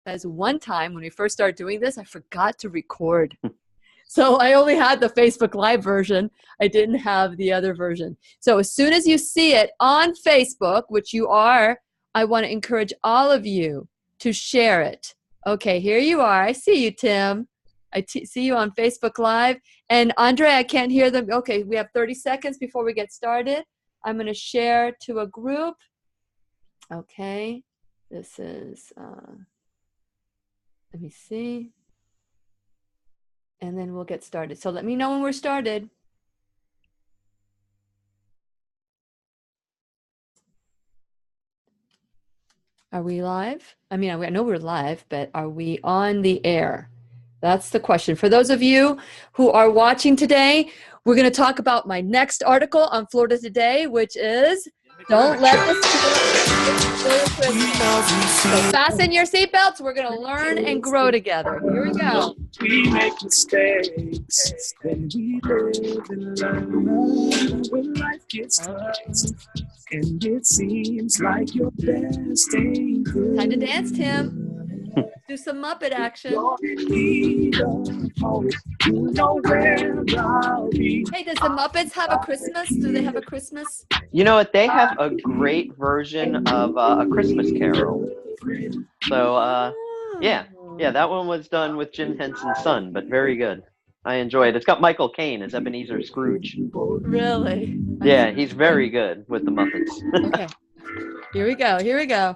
because one time when we first started doing this, I forgot to record. So I only had the Facebook Live version. I didn't have the other version. So as soon as you see it on Facebook, which you are, I want to encourage all of you to share it. Okay, here you are. I see you, Tim. I see you on Facebook Live. And Andre, I can't hear them. Okay, we have 30 seconds before we get started. I'm going to share to a group. Okay, this is, let me see. And then we'll get started. So let me know when we're started. Are we live? I mean, I know we're live, but are we on the air? That's the question. For those of you who are watching today, we're going to talk about my next article on Florida Today, which is Don't Let the So fasten your seatbelts. We're going to learn and grow together. Here we go. We make mistakes, then we live and learn when life gets tough. And it seems like your best ain't good. Time to dance, Tim. Do some Muppet action. Hey, does the Muppets have a Christmas? Do they have a Christmas? You know what? They have a great version of A Christmas Carol. So, yeah, that one was done with Jim Henson's son, but very good. I enjoy it. It's got Michael Caine as Ebenezer Scrooge. Really? Yeah, he's very good with the Muppets. Okay, here we go. Here we go.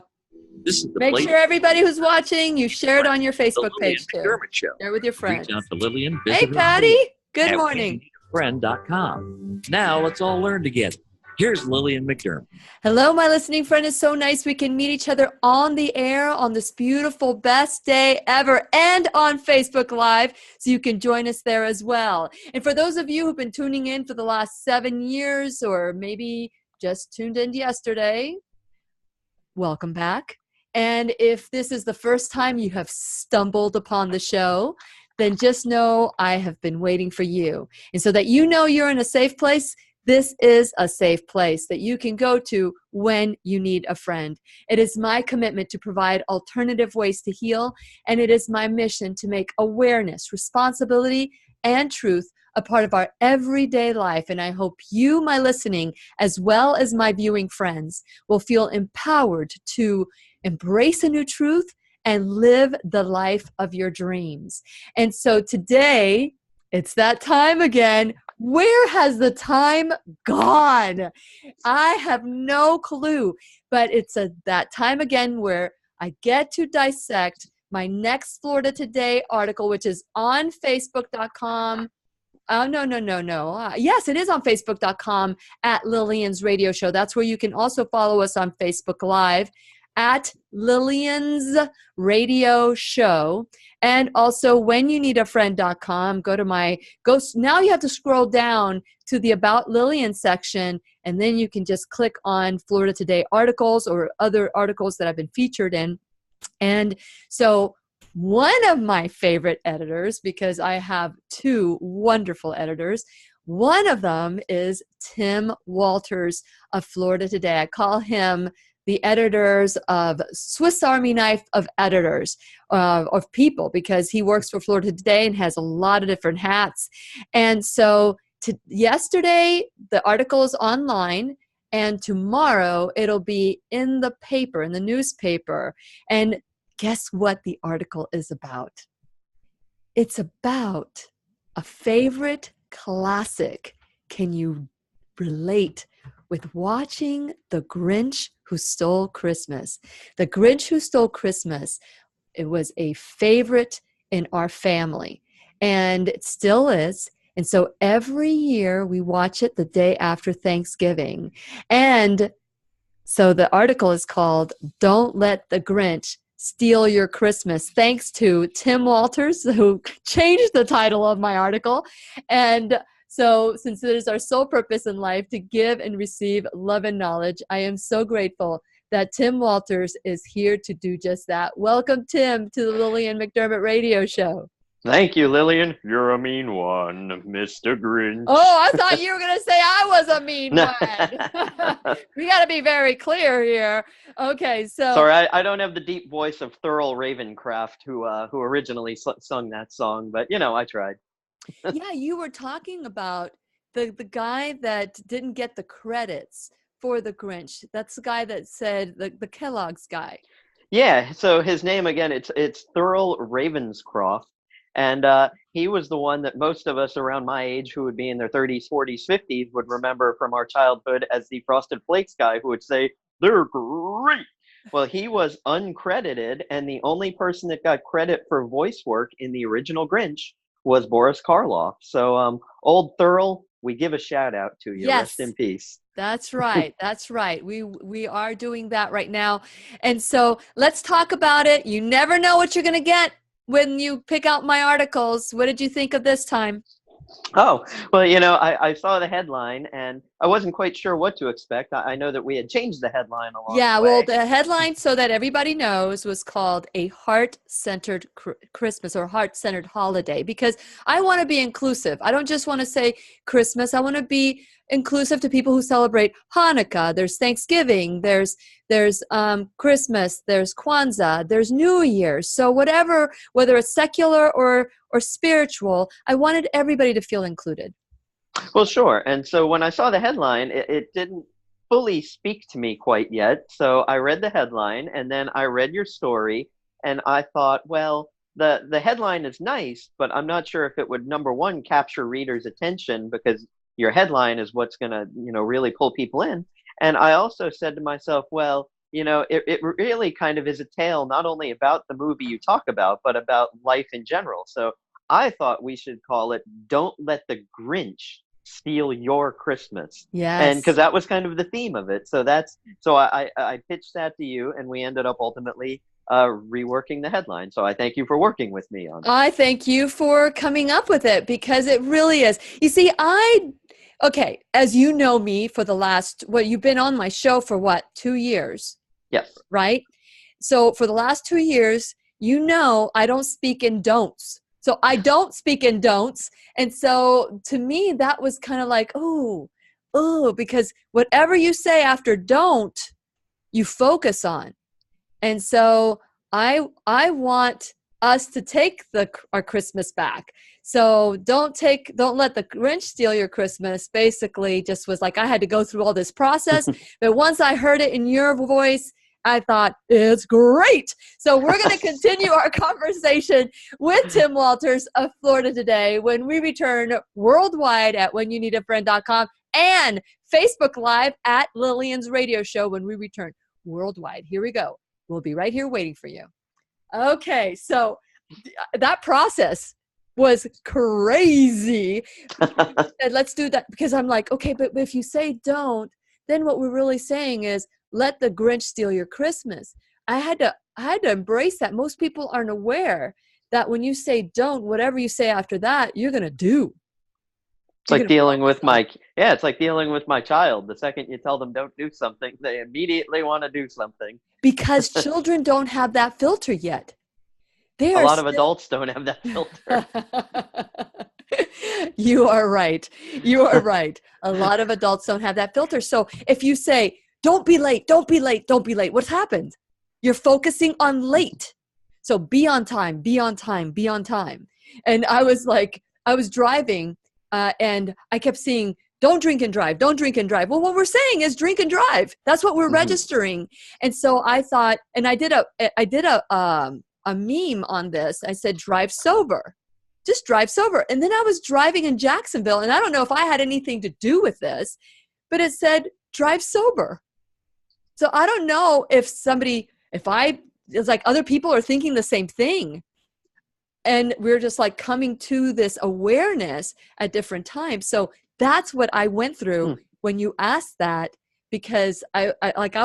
This is the Make sure everybody who's watching, you share it on your Facebook page too. Show. Share with your friends. Reach out to Lillian. Hey, Patty. Good morning. Friend.com. Now let's all learn together. Here's Lillian McDermott. Hello, my listening friend. It's so nice we can meet each other on the air on this beautiful best day ever and on Facebook Live, so you can join us there as well. And for those of you who've been tuning in for the last 7 years or maybe just tuned in yesterday, welcome back. And if this is the first time you have stumbled upon the show, then just know I have been waiting for you. And so that you know you're in a safe place, this is a safe place that you can go to when you need a friend. It is my commitment to provide alternative ways to heal, and it is my mission to make awareness, responsibility, and truth a part of our everyday life. And I hope you, my listening, as well as my viewing friends, will feel empowered to embrace a new truth and live the life of your dreams. And so today, it's that time again. Where has the time gone? I have no clue, but it's that time again where I get to dissect my next Florida Today article, which is on Facebook.com. Oh, no. Yes, it is on Facebook.com at Lillian's Radio Show. That's where you can also follow us on Facebook Live at Lillian's Radio Show. And also whenyouneedafriend.com, now you have to scroll down to the About Lillian section, and then you can just click on Florida Today articles or other articles that I've been featured in. And so one of my favorite editors, because I have two wonderful editors, one of them is Tim Walters of Florida Today. I call him the editors of Swiss Army knife of editors, of people, because he works for Florida Today and has a lot of different hats. And so yesterday, the article is online, and tomorrow it'll be in the paper, in the newspaper. And guess what the article is about? It's about a favorite classic. Can you relate with watching The Grinch Who Stole Christmas? The Grinch Who Stole Christmas, it was a favorite in our family, and it still is. And so every year we watch it the day after Thanksgiving. And so the article is called Don't Let the Grinch Steal Your Christmas, thanks to Tim Walters, who changed the title of my article. And so since it is our sole purpose in life to give and receive love and knowledge, I am so grateful that Tim Walters is here to do just that. Welcome, Tim, to the Lillian McDermott Radio Show. Thank you, Lillian. You're a mean one, Mr. Grinch. Oh, I thought you were going to say I was a mean No. one. We got to be very clear here. Okay, so Sorry, I don't have the deep voice of Thurl Ravenscroft, who originally sung that song, but I tried. yeah, you were talking about the guy that didn't get the credits for the Grinch. That's the guy that said the Kellogg's guy. Yeah, so his name again, it's Thurl Ravenscroft, and he was the one that most of us around my age, who would be in their 30s, 40s, 50s, would remember from our childhood as the Frosted Flakes guy who would say, "They're great." Well, he was uncredited, and the only person that got credit for voice work in the original Grinch was Boris Karloff. So, old Thurl, we give a shout out to you. Yes. Rest in peace. That's right. That's right. We are doing that right now. And so let's talk about it. You never know what you're going to get when you pick out my articles. What did you think of this time? Oh, well, I saw the headline and I wasn't quite sure what to expect. I know that we had changed the headline along Yeah, the way. well, the headline, so that everybody knows, was called A Heart-Centered Christmas or Heart-Centered Holiday, because I want to be inclusive. I don't just want to say Christmas. I want to be inclusive to people who celebrate Hanukkah. There's Thanksgiving. There's Christmas. There's Kwanzaa. There's New Year's. So whatever, whether it's secular or spiritual, I wanted everybody to feel included. Well, sure. And so when I saw the headline, it didn't fully speak to me quite yet. So I read the headline and then I read your story and I thought, well, the headline is nice, but I'm not sure if it would, number one, capture readers' attention, because your headline is what's going to, really pull people in. And I also said to myself, well, it really kind of is a tale not only about the movie you talk about, but about life in general. So I thought we should call it "Don't Let the Grinch Steal Your Christmas." Yes. And because that was kind of the theme of it. So I pitched that to you, and we ended up ultimately reworking the headline. So I thank you for working with me on it. I thank you for coming up with it, because it really is. You see, okay, as you know me for the last, you've been on my show for 2 years? Yes. Right? So for the last 2 years, I don't speak in don'ts. So I don't speak in don'ts. And so to me, that was kind of like, oh, because whatever you say after don't, you focus on. And so I want us to take our Christmas back. So don't let the Grinch steal your Christmas. Basically, just was like I had to go through all this process. But once I heard it in your voice, I thought, it's great. So we're going to continue our conversation with Tim Walters of Florida Today when we return worldwide at whenyouneedafriend.com and Facebook Live at Lillian's radio show when we return worldwide. Here we go. We'll be right here waiting for you. Okay, so that process was crazy. And let's do that, because I'm like, okay, but if you say don't, then what we're really saying is let the Grinch steal your Christmas. I had to embrace that. Most people aren't aware that when you say don't, whatever you say after that, you're going to do. It's like dealing with it's like dealing with my child. The second you tell them don't do something, they immediately want to do something. Because children don't have that filter yet. A lot of adults don't have that filter. You are right. You are right. A lot of adults don't have that filter. So if you say, don't be late, don't be late, don't be late, what's happened? You're focusing on late. So be on time, be on time, be on time. And I was driving and I kept seeing, don't drink and drive, don't drink and drive. Well, what we're saying is drink and drive. That's what we're registering. And so I thought, and I did a meme on this. I said, drive sober, just drive sober. And then I was driving in Jacksonville, and I don't know if I had anything to do with this, but it said, drive sober. So I don't know if it's like other people are thinking the same thing. And we're just like coming to this awareness at different times. So that's what I went through when you asked that, because I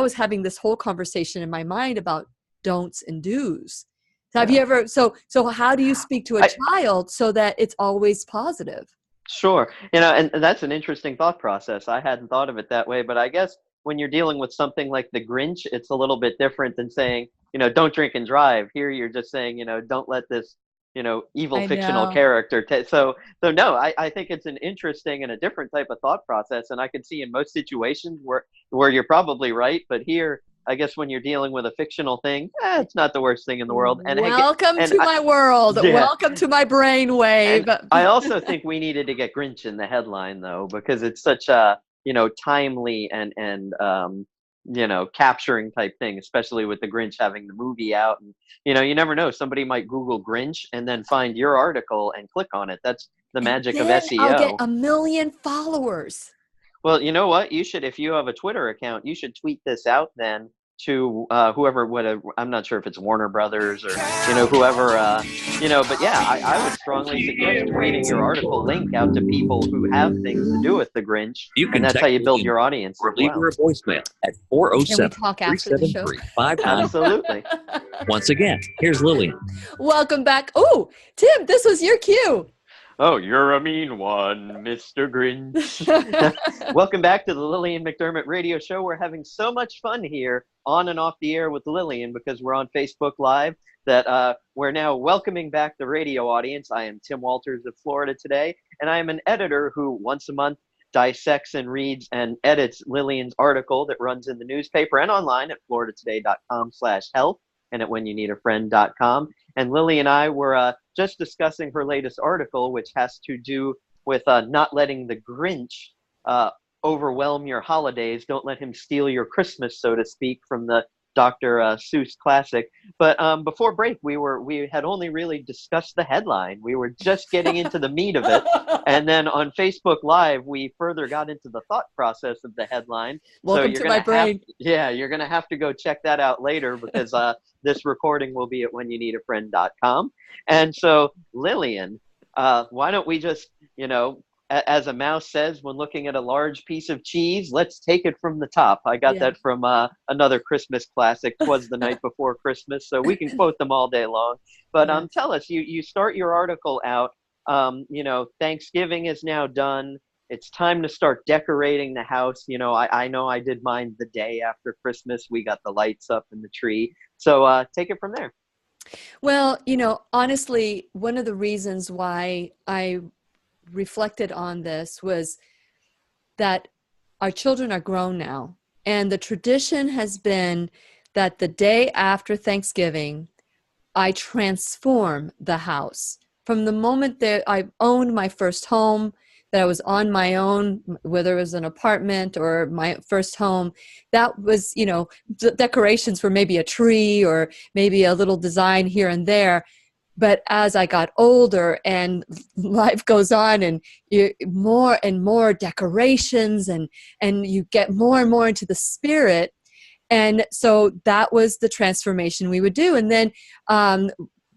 was having this whole conversation in my mind about don'ts and do's. So have you ever, so how do you speak to a child so that it's always positive? Sure. And that's an interesting thought process. I hadn't thought of it that way, but I guess when you're dealing with something like the Grinch, it's a little bit different than saying, don't drink and drive. Here you're just saying, don't let this evil I fictional know. character. So no, I think it's an interesting and a different type of thought process, and I can see in most situations where you're probably right, but here, I guess when you're dealing with a fictional thing, it's not the worst thing in the world. Welcome And to my world. yeah, Welcome to my and brainwave. I also think we needed to get Grinch in the headline though, because it's such a timely and capturing type thing, especially with the Grinch having the movie out. And you never know, somebody might Google Grinch and then find your article and click on it. That's the And magic of then I'll get SEO. 1 million followers. Well, you know what? You should, if you have a Twitter account, you should tweet this out then to whoever, whatever. I'm not sure if it's Warner Brothers or whoever. But yeah, I would strongly suggest tweeting your article link out to people who have things to do with the Grinch, You can and that's how text you build Lillian your audience or as leave well. her a voicemail at Can we 407 talk after the show? 373 Absolutely. Once again, here's Lillian. Welcome back. Oh, Tim, this was your cue. Oh, you're a mean one, Mr. Grinch. Welcome back to the Lillian McDermott radio show. We're having so much fun here on and off the air with Lillian because we're on Facebook Live that we're now welcoming back the radio audience. I am Tim Walters of Florida today, and I am an editor who once a month dissects and reads and edits Lillian's article that runs in the newspaper and online at floridatoday.com/health and at whenyounneedafriend.com. And Lily and I were just discussing her latest article, which has to do with not letting the Grinch overwhelm your holidays. Don't let him steal your Christmas, so to speak, from the Dr. Seuss classic. But before break, we had only really discussed the headline. We were just getting into the meat of it. And then on Facebook Live, we further got into the thought process of the headline. Welcome to my brain. You're going to have to go check that out later because this recording will be at whenyounneedafriend.com. And so, Lillian, why don't we just, as a mouse says when looking at a large piece of cheese, let's take it from the top. I got that from another Christmas classic, 'Twas the Night Before Christmas, so we can quote them all day long. But tell us, you start your article out, Thanksgiving is now done. It's time to start decorating the house. I know I did mine the day after Christmas. We got the lights up in the tree. So take it from there. Well, honestly, one of the reasons why I reflected on this was that our children are grown now. And the tradition has been that the day after Thanksgiving, I transform the house. From the moment that I owned my first home, that I was on my own, whether it was an apartment or my first home, that was, the decorations for maybe a tree or maybe a little design here and there. But as I got older and life goes on and more and more decorations and you get more and more into the spirit. And so that was the transformation we would do. And then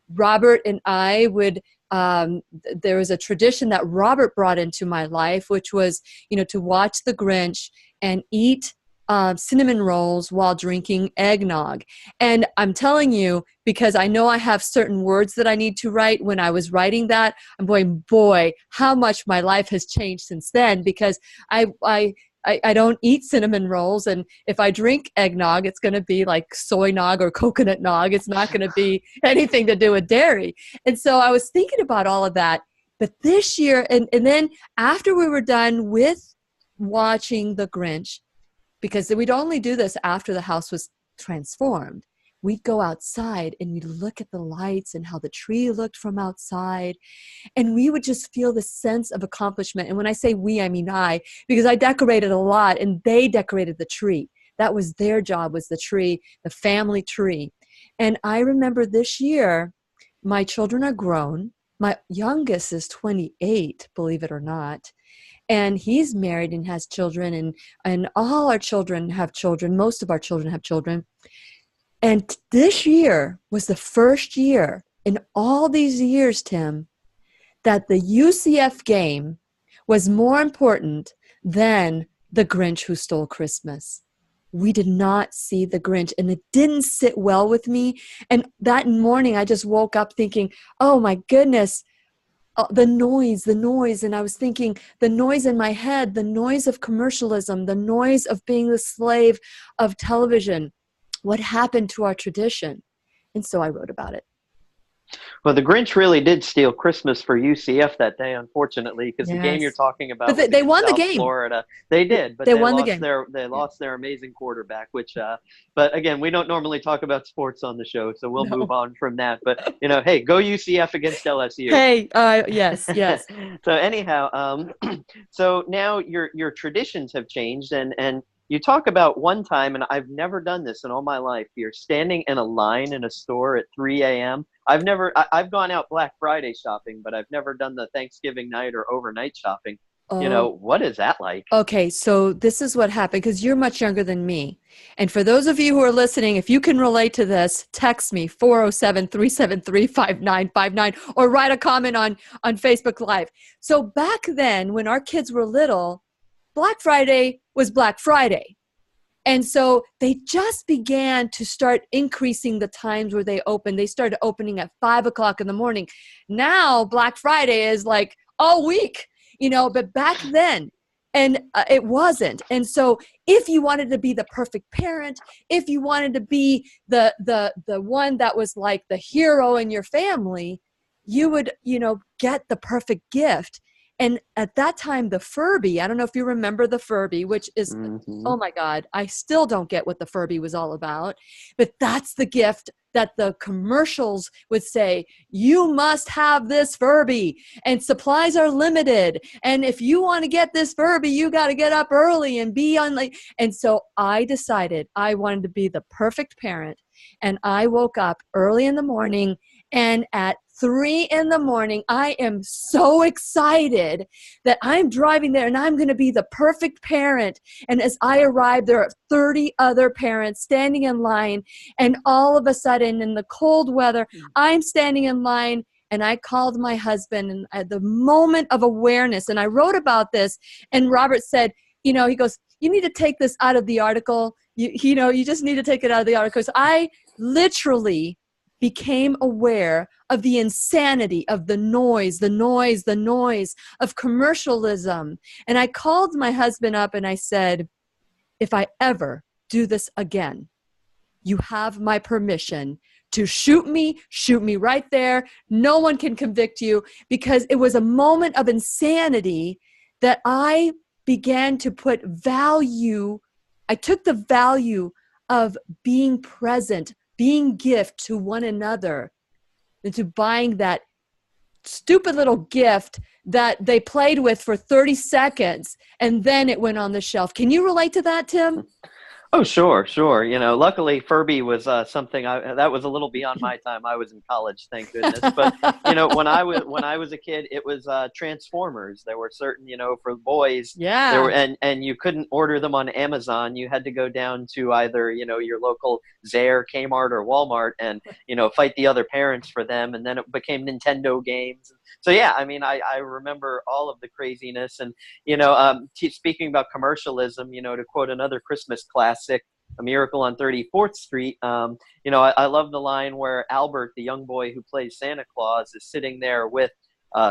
Robert and I would, there was a tradition that Robert brought into my life, which was, to watch the Grinch and eat cinnamon rolls while drinking eggnog. And I'm telling you, because I know I have certain words that I need to write. When I was writing that, I'm going, boy, how much my life has changed since then, because I don't eat cinnamon rolls. And if I drink eggnog, it's going to be like soy nog or coconut nog. It's not going to be anything to do with dairy. And so I was thinking about all of that. But this year, and then after we were done with watching the Grinch, because we'd only do this after the house was transformed, we'd go outside and we'd look at the lights and how the tree looked from outside. And we would just feel the sense of accomplishment. And when I say we, I mean I, because I decorated a lot and they decorated the tree. That was their job, was the tree, the family tree. And I remember this year, my children are grown. My youngest is 28, believe it or not. And he's married and has children, and all our children have children. Most of our children have children. And this year was the first year in all these years, Tim, that the UCF game was more important than the Grinch Who Stole Christmas. We did not see the Grinch, and it didn't sit well with me. And that morning, I just woke up thinking, oh my goodness, the noise. And I was thinking the noise in my head, the noise of commercialism, the noise of being the slave of television. What happened to our tradition? And so I wrote about it. Well, the Grinch really did steal Christmas for UCF that day, unfortunately, because the game you're Yes. talking about But was they against won the South game. Florida. They did, but They they won the lost game. Yeah. their amazing quarterback. Which, but again, we don't normally talk about sports on the show, so we'll move No. on from that. But hey, go UCF against LSU. Hey, yes, yes. So anyhow, so now your traditions have changed, and you talk about one time, and I've never done this in all my life. You're standing in a line in a store at 3 a.m. I've gone out Black Friday shopping, but I've never done the Thanksgiving night or overnight shopping. Oh, What is that like? okay. So this is what happened because you're much younger than me. And for those of you who are listening, if you can relate to this, text me 407-373-5959 or write a comment on Facebook Live. So back then, when our kids were little, Black Friday was Black Friday. And so they just began to start increasing the times where they open. They started opening at 5 o'clock in the morning. Now Black Friday is like all week, but back then, and it wasn't. And so if you wanted to be the perfect parent, if you wanted to be the one that was like the hero in your family, you would, get the perfect gift. And at that time, the Furby, I don't know if you remember the Furby, which is, oh my God, I still don't get what the Furby was all about. But that's the gift that the commercials would say, you must have this Furby and supplies are limited. And if you want to get this Furby, you got to get up early and be on like, and so I decided I wanted to be the perfect parent. And I woke up early in the morning, and at 3 a.m, I am so excited that I'm driving there and I'm going to be the perfect parent. And as I arrive, there are 30 other parents standing in line. And all of a sudden, in the cold weather, I'm standing in line. And I called my husband, and at the moment of awareness, and I wrote about this, and Robert said, he goes, you need to take this out of the article. You just need to take it out of the article. So I literally became aware of the insanity of the noise of commercialism. And I called my husband up and I said, if I ever do this again, you have my permission to shoot me right there. No one can convict you, because it was a moment of insanity that I began to put value. I took the value of being present, being gift to one another, into buying that stupid little gift that they played with for 30 seconds and then it went on the shelf. Can you relate to that, Tim? Oh, sure. Luckily Furby was something that was a little beyond my time. I was in college, thank goodness. But when I was a kid, it was Transformers. There were certain, for boys. Yeah. There were, and you couldn't order them on Amazon. You had to go down to either your local Zayre, Kmart, or Walmart, and fight the other parents for them. And then it became Nintendo games. So yeah, I remember all of the craziness. And speaking about commercialism, to quote another Christmas classic, A Miracle on 34th Street, I love the line where Albert, the young boy who plays Santa Claus, is sitting there with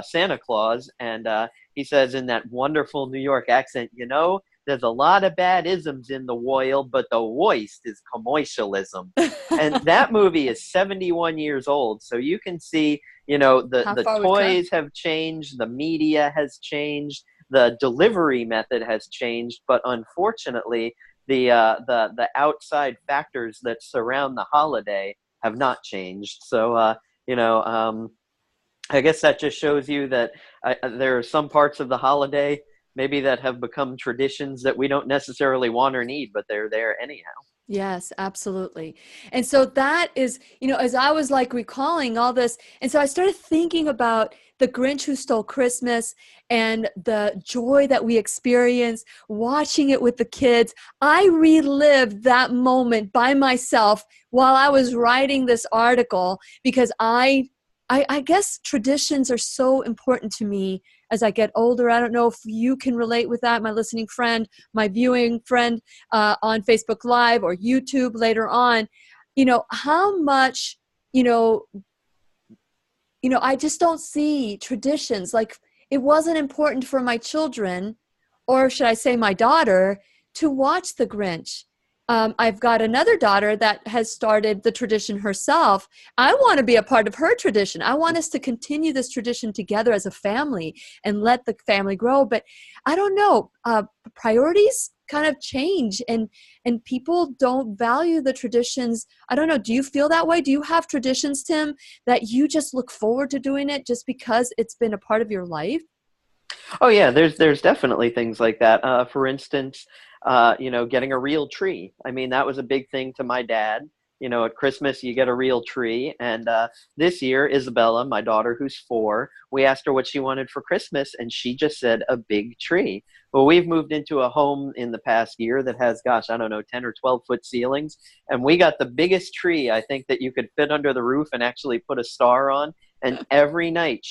Santa Claus, and he says in that wonderful New York accent, there's a lot of bad isms in the world, but the worst is commercialism. And that movie is 71 years old, so you can see, the toys have changed, the media has changed, the delivery method has changed, but unfortunately, the outside factors that surround the holiday have not changed. So, I guess that just shows you that there are some parts of the holiday maybe that have become traditions that we don't necessarily want or need, but they're there anyhow. Yes, absolutely. And so that is, as I was like recalling all this, and so I started thinking about the Grinch Who Stole Christmas and the joy that we experienced watching it with the kids. I relived that moment by myself while I was writing this article, because I guess traditions are so important to me as I get older. I don't know if you can relate with that, my listening friend, my viewing friend on Facebook Live or YouTube later on. How much, I just don't see traditions. Like, it wasn't important for my children, or should I say my daughter, to watch the Grinch. I've got another daughter that has started the tradition herself. I want to be a part of her tradition. I want us to continue this tradition together as a family and let the family grow. But I don't know, priorities kind of change, and people don't value the traditions. I don't know. Do you feel that way? Do you have traditions, Tim, that you just look forward to doing it just because it's been a part of your life? Oh yeah, there's definitely things like that. For instance, getting a real tree. I mean, that was a big thing to my dad. At Christmas you get a real tree, and this year Isabella, my daughter who's 4, we asked her what she wanted for Christmas, and she just said a big tree. Well, we've moved into a home in the past year that has, gosh, I don't know, 10 or 12-foot ceilings, and we got the biggest tree I think that you could fit under the roof and actually put a star on. And every night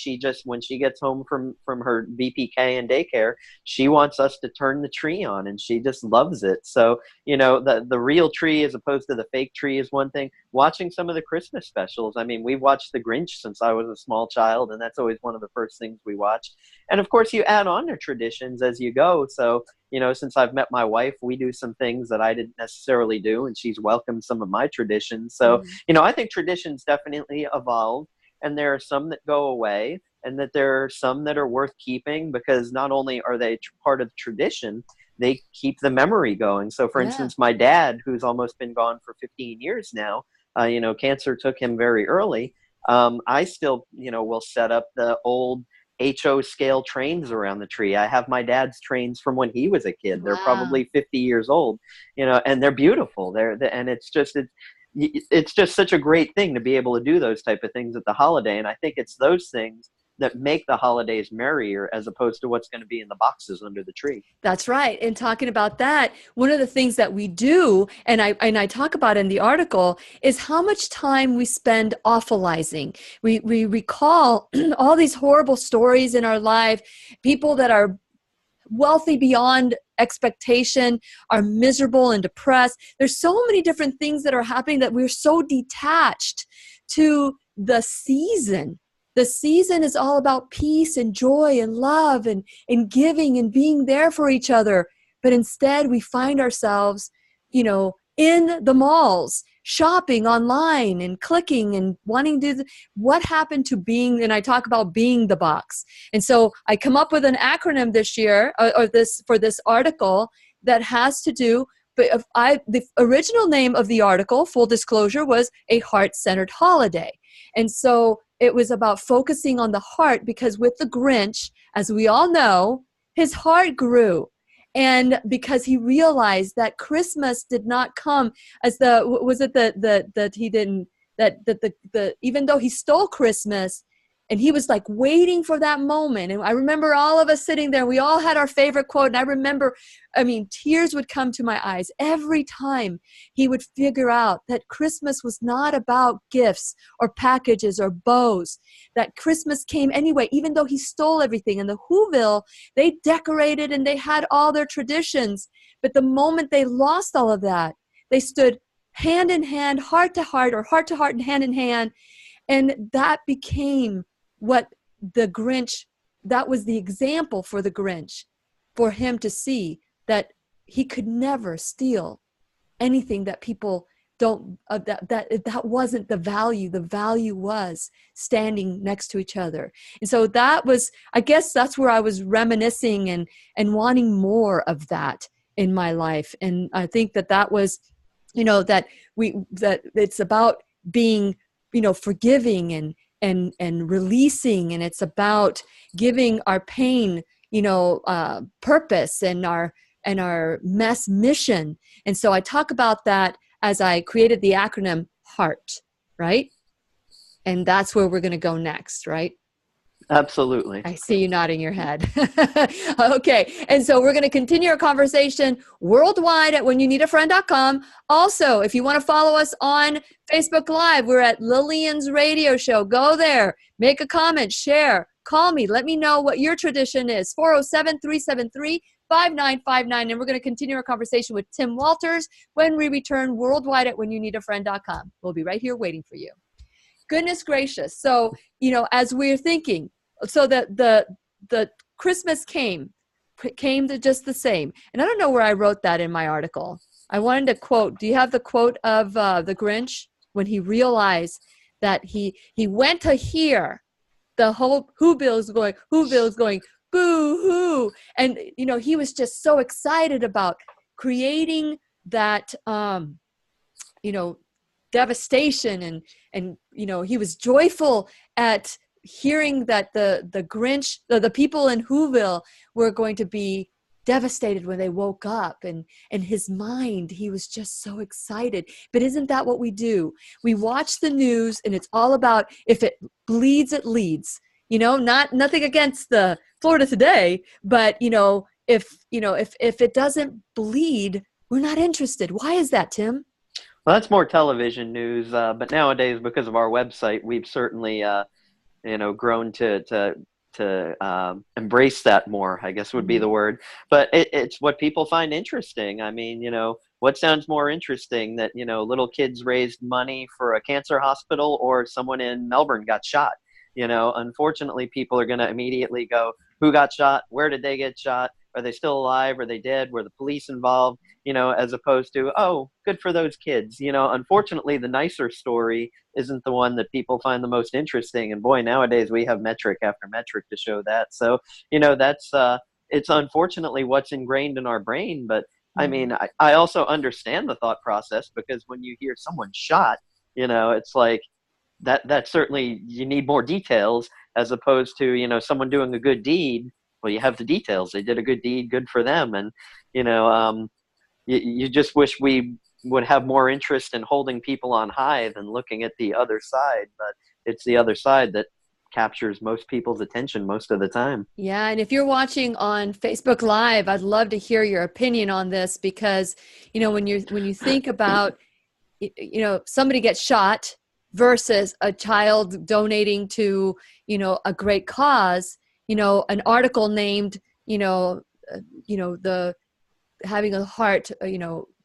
when she gets home from her BPK and daycare, she wants us to turn the tree on, and she just loves it. So, the real tree as opposed to the fake tree is one thing. Watching some of the Christmas specials. I mean, we've watched The Grinch since I was a small child, and that's always one of the first things we watch. And of course, you add on to traditions as you go. So, since I've met my wife, we do some things that I didn't necessarily do, and she's welcomed some of my traditions. So, I think traditions definitely evolve. And there are some that go away, and that there are some that are worth keeping, because not only are they part of tradition, they keep the memory going. So for instance, my dad, who's almost been gone for 15 years now, cancer took him very early. I still, will set up the old HO scale trains around the tree. I have my dad's trains from when he was a kid. They're probably 50 years old, and they're beautiful. And it's just such a great thing to be able to do those type of things at the holiday. And I think it's those things that make the holidays merrier, as opposed to what's going to be in the boxes under the tree. That's right. And talking about that, one of the things that we do, and I talk about in the article, is how much time we spend awfulizing. We recall all these horrible stories in our life, people that are wealthy beyond expectation are miserable and depressed. There's so many different things that are happening that we're so detached to the season. The season is all about peace and joy and love and giving and being there for each other. But instead we find ourselves, in the malls, shopping online and clicking and wanting to do what happened to being, and I talk about being the box. And so I come up with an acronym this year for this article that has to do, the original name of the article, full disclosure, was A Heart-Centered Holiday. And so it was about focusing on the heart, because with the Grinch, as we all know, his heart grew. And because he realized that Christmas did not come as even though he stole Christmas, and he was like waiting for that moment. And I remember all of us sitting there, we all had our favorite quote. And I remember, tears would come to my eyes every time he would figure out that Christmas was not about gifts or packages or bows, that Christmas came anyway, even though he stole everything. And the Whoville, they decorated and they had all their traditions. But the moment they lost all of that, they stood hand in hand, heart to heart, or heart to heart and hand in hand. And that became what the Grinch, that was the example for the Grinch, for him to see that he could never steal anything that people don't, that wasn't the value. The value was standing next to each other. And so that was, I guess that's where I was reminiscing and wanting more of that in my life. And I think that was, that it's about being, forgiving and releasing, and it's about giving our pain, purpose and our mess mission. And so I talk about that as I created the acronym HEART, right? And that's where we're going to go next, right? Absolutely. I see you nodding your head. Okay. And so we're going to continue our conversation worldwide at whenyouneedafriend.com. Also, if you want to follow us on Facebook Live, we're at Lillian's Radio Show. Go there, make a comment, share, call me. Let me know what your tradition is. 407-373-5959. And we're going to continue our conversation with Tim Walters when we return worldwide at whenyouneedafriend.com. We'll be right here waiting for you. Goodness gracious. So, as we're thinking, so that the Christmas came to just the same. And I don't know where I wrote that in my article. I wanted to quote. Do you have the quote of the Grinch when he realized that he went to hear the whole Whoville's going, boo hoo, and he was just so excited about creating that devastation, and he was joyful at hearing that the Grinch, the people in Whoville were going to be devastated when they woke up, and his mind, he was just so excited. But isn't that what we do? We watch the news, and it's all about, if it bleeds, it leads. Nothing against the Florida Today, but if it doesn't bleed, we're not interested. Why is that, Tim? Well, that's more television news, but nowadays, because of our website, we've certainly grown to embrace that more, I guess would be the word. But it's what people find interesting. I mean, what sounds more interesting, that little kids raised money for a cancer hospital, or someone in Melbourne got shot? Unfortunately, people are going to immediately go, who got shot? Where did they get shot? Are they still alive? Are they dead? Were the police involved? As opposed to, oh, good for those kids. Unfortunately, the nicer story isn't the one that people find the most interesting. And boy, nowadays we have metric after metric to show that. So, that's, it's unfortunately what's ingrained in our brain. But I mean, I also understand the thought process, because when you hear someone shot, it's like, that certainly, you need more details, as opposed to, someone doing a good deed. Well, you have the details. They did a good deed, good for them. And, you just wish we would have more interest in holding people on high than looking at the other side. But it's the other side that captures most people's attention most of the time. Yeah, and if you're watching on Facebook Live, I'd love to hear your opinion on this, because, when you think about, somebody gets shot versus a child donating to, a great cause, an article named, the having a heart,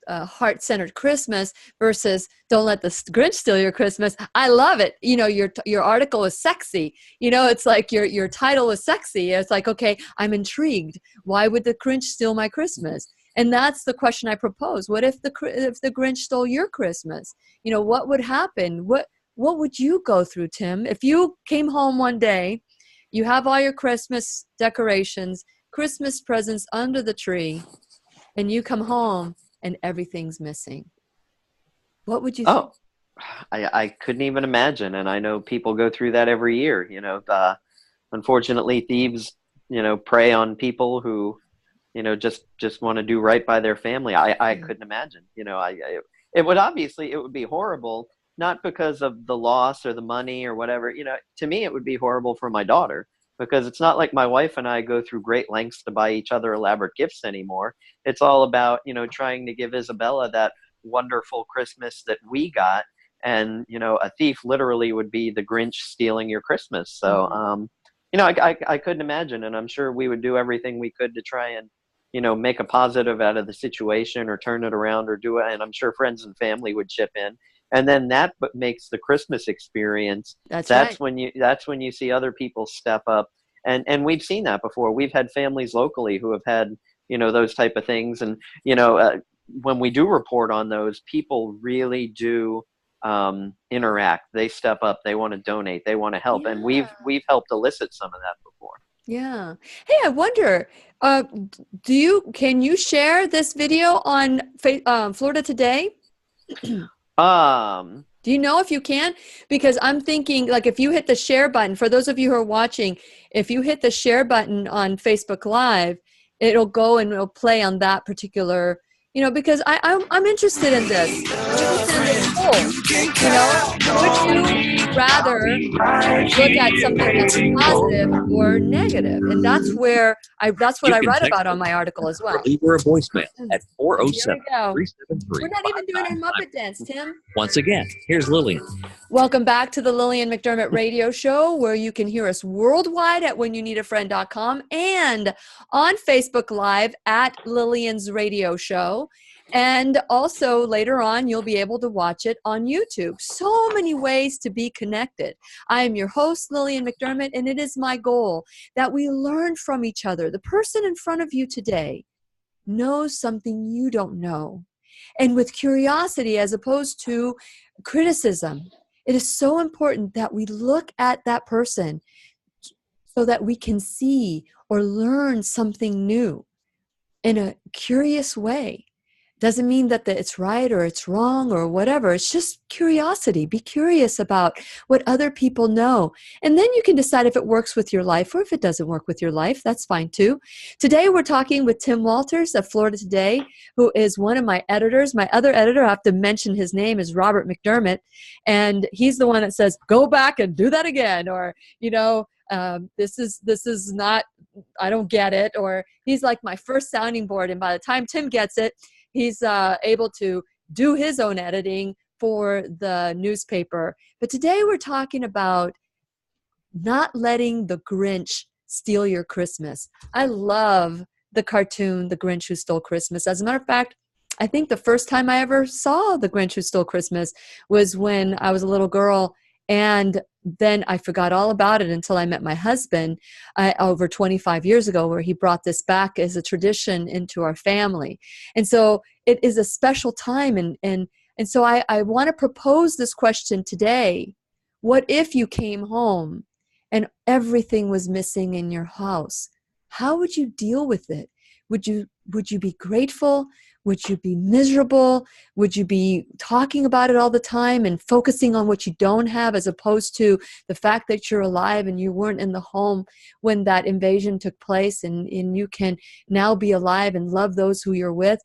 heart-centered Christmas versus don't let the Grinch steal your Christmas. I love it. Your article is sexy. It's like your title is sexy. It's like, okay, I'm intrigued. Why would the Grinch steal my Christmas? And that's the question I propose. What if the Grinch stole your Christmas? What would happen? What would you go through, Tim? If you came home one day, you have all your Christmas decorations, Christmas presents under the tree, and you come home and everything's missing. What would you think? I couldn't even imagine. And I know people go through that every year. Unfortunately, thieves, prey on people who, just want to do right by their family. I couldn't imagine. It would be horrible, not because of the loss or the money or whatever. To me, it would be horrible for my daughter, because it's not like my wife and I go through great lengths to buy each other elaborate gifts anymore. It's all about, trying to give Isabella that wonderful Christmas that we got. And, a thief literally would be the Grinch stealing your Christmas. So, I couldn't imagine. And I'm sure we would do everything we could to try and, make a positive out of the situation, or turn it around, or do it. And I'm sure friends and family would chip in. And then that makes the Christmas experience. That's right. When you see other people step up. And we've seen that before. We've had families locally who have had, those type of things. And, when we do report on those, people really do interact. They step up. They want to donate. They want to help. Yeah. And we've helped elicit some of that before. Yeah. Hey, I wonder, can you share this video on Florida Today? Do you know if you can? Because I'm thinking, like, if you hit the share button, for those of you who are watching, if you hit the share button on Facebook Live, it'll go and it'll play on that particular, because I'm interested in this. I'm interested in this poll. Would you rather look at something that's positive or negative? And that's what I read about on my article as well. Leave her a voicemail at 407-373. We're not even doing our Muppet dance, Tim. Once again, here's Lillian. Welcome back to the Lillian McDermott radio show, where you can hear us worldwide at whenyouneedafriend.com and on Facebook Live at Lillian's Radio Show. And also later on, you'll be able to watch it on YouTube. So many ways to be connected. I am your host, Lillian McDermott, and it is my goal that we learn from each other. The person in front of you today knows something you don't know. and with curiosity as opposed to criticism. It is so important that we look at that person so that we can see or learn something new in a curious way. Doesn't mean that it's right or it's wrong or whatever. It's just curiosity. Be curious about what other people know. And then you can decide if it works with your life or if it doesn't work with your life. That's fine too. Today we're talking with Tim Walters of Florida Today, who is one of my editors. My other editor, I have to mention his name, is Robert McDermott. And he's the one that says, go back and do that again. Or, this is not, I don't get it. Or he's like my first sounding board. And by the time Tim gets it, he's able to do his own editing for the newspaper. But today we're talking about not letting the Grinch steal your Christmas. I love the cartoon, The Grinch Who Stole Christmas. As a matter of fact, I think the first time I ever saw The Grinch Who Stole Christmas was when I was a little girl. And then I forgot all about it until I met my husband over 25 years ago, where he brought this back as a tradition into our family. And so it is a special time. And so I want to propose this question today. What if you came home and everything was missing in your house? How would you deal with it? Would you be grateful? Would you be miserable? Would you be talking about it all the time and focusing on what you don't have, as opposed to the fact that you're alive and you weren't in the home when that invasion took place, and you can now be alive and love those who you're with?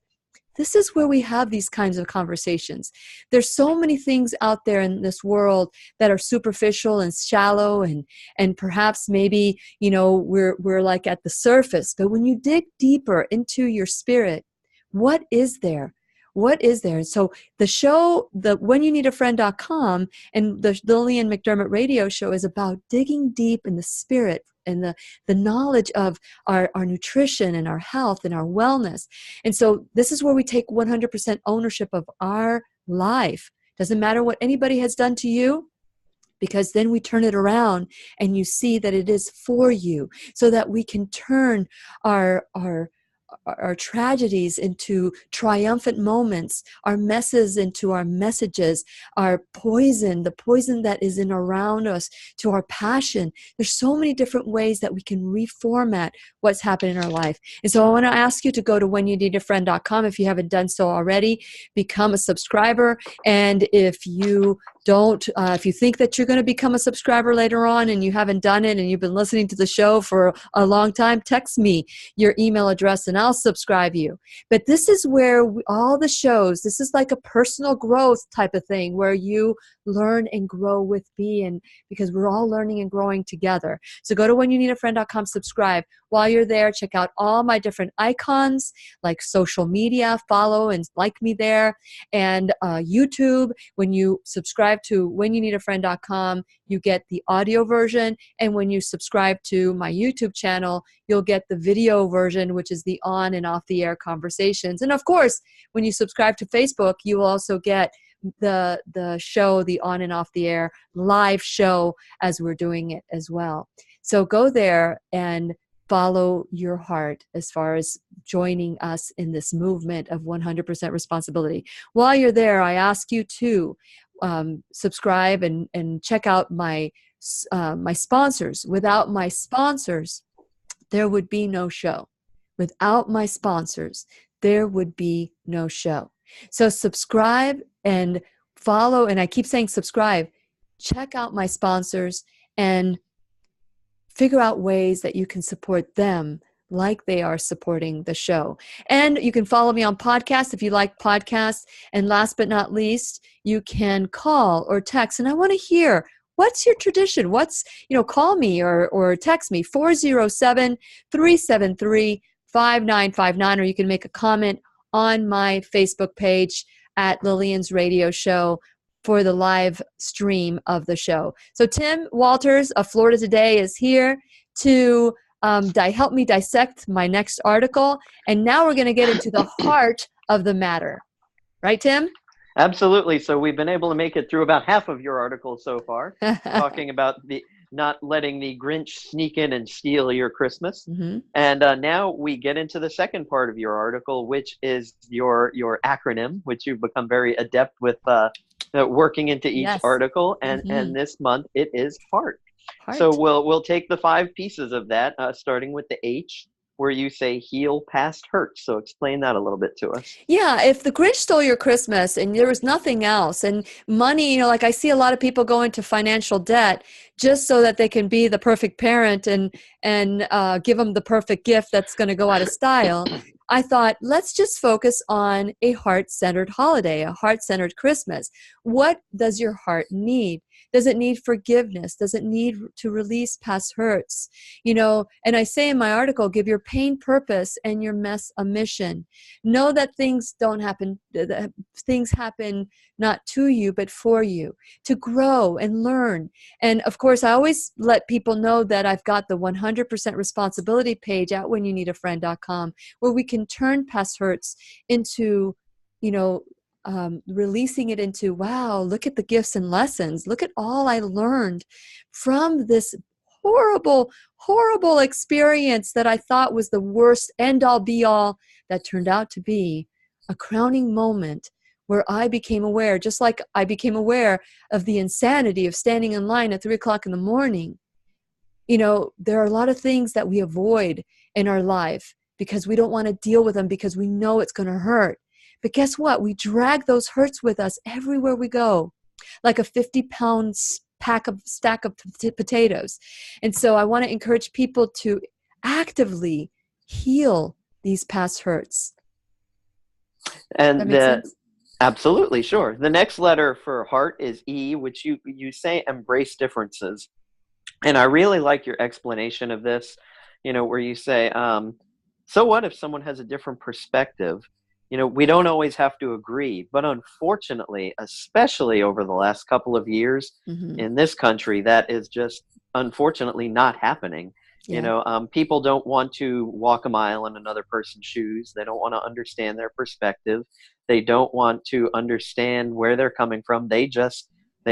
This is where we have these kinds of conversations. There's so many things out there in this world that are superficial and shallow, and perhaps maybe, we're like at the surface. But when you dig deeper into your spirit, what is there? What is there? And so the show, the WhenYouNeedAFriend.com and the Lillian McDermott radio show is about digging deep in the spirit and the knowledge of our nutrition and our health and our wellness. And so this is where we take 100% ownership of our life. Doesn't matter what anybody has done to you, because then we turn it around and you see that it is for you, so that we can turn our tragedies into triumphant moments, our messes into our messages, our poison, the poison that is in around us, to our passion. There's so many different ways that we can reformat what's happened in our life. And so I want to ask you to go to WhenYouNeedAFriend.com if you haven't done so already. Become a subscriber. And if you if you think that you're going to become a subscriber later on and you haven't done it and you've been listening to the show for a long time, text me your email address and I'll subscribe you. But this is where all the shows, this is like a personal growth type of thing where you learn and grow with me, and because we're all learning and growing together. So go to WhenYouNeedAFriend.com, subscribe. While you're there, check out all my different icons like social media, follow and like me there, and YouTube. When you subscribe to WhenYouNeedAFriend.com, you get the audio version, and when you subscribe to my YouTube channel, you'll get the video version, which is the on and off the air conversations. And of course, when you subscribe to Facebook, you will also get the show, the on and off the air live show, as we're doing it as well. So go there and follow your heart as far as joining us in this movement of 100% responsibility. While you're there, I ask you to subscribe and check out my sponsors. Without my sponsors, there would be no show. Without my sponsors, there would be no show. So subscribe and follow, and I keep saying subscribe. Check out my sponsors and figure out ways that you can support them like they are supporting the show. And you can follow me on podcasts if you like podcasts. And last but not least, you can call or text. And I want to hear, what's your tradition? Call me or text me, 407-373-5959, or you can make a comment on my Facebook page at Lillian's Radio Show for the live stream of the show. So Tim Walters of Florida Today is here to help me dissect my next article. And now we're going to get into the heart of the matter. Right, Tim? Absolutely. So we've been able to make it through about half of your article so far, talking about not letting the Grinch sneak in and steal your Christmas. Mm-hmm. And now we get into the second part of your article, which is your acronym, which you've become very adept with working into each Yes. article. And Mm-hmm. and this month it is heart. So Heart. we'll take the 5 pieces of that, starting with the H, where you say heal past hurts. So explain that a little bit to us. Yeah, if the Grinch stole your Christmas and there was nothing else, and money, like I see a lot of people go into financial debt just so that they can be the perfect parent and give them the perfect gift that's going to go out of style. I thought, let's just focus on a heart-centered holiday, a heart-centered Christmas. What does your heart need? Does it need forgiveness? Does it need to release past hurts? And I say in my article, give your pain purpose and your mess a mission. Know that things don't happen, that things happen not to you, but for you, to grow and learn. And of course, I always let people know that I've got the 100% responsibility page at whenyouneedafriend.com, where we can turn past hurts into, releasing it into, wow, look at the gifts and lessons. Look at all I learned from this horrible, horrible experience that I thought was the worst end all be all, that turned out to be a crowning moment where I became aware, just like I became aware of the insanity of standing in line at 3:00 in the morning. There are a lot of things that we avoid in our life because we don't want to deal with them because we know it's going to hurt. But guess what? We drag those hurts with us everywhere we go, like a 50-pound stack of potatoes. And so I want to encourage people to actively heal these past hurts. And That makes sense? Absolutely, sure. The next letter for heart is E, which you say embrace differences. And I really like your explanation of this, where you say, so what if someone has a different perspective? We don't always have to agree, but unfortunately, especially over the last couple of years Mm-hmm. in this country, that is just unfortunately not happening. Yeah. People don't want to walk a mile in another person's shoes. They don't want to understand their perspective. They don't want to understand where they're coming from. They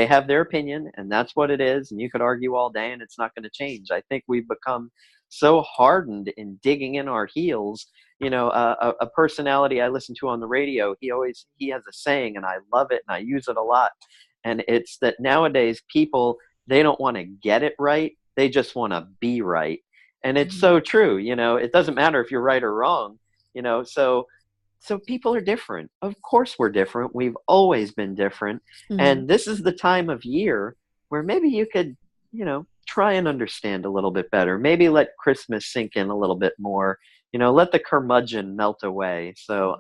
have their opinion, and that's what it is. And you could argue all day, and it's not going to change. I think we've become so hardened in digging in our heels. A personality I listen to on the radio, he has a saying, and I love it, and I use it a lot. And it's that nowadays people, they don't want to get it right. They just want to be right. And it's so true. It doesn't matter if you're right or wrong, so people are different. Of course we're different. We've always been different. Mm-hmm. And this is the time of year where maybe you could, try and understand a little bit better. Maybe let Christmas sink in a little bit more, let the curmudgeon melt away. So,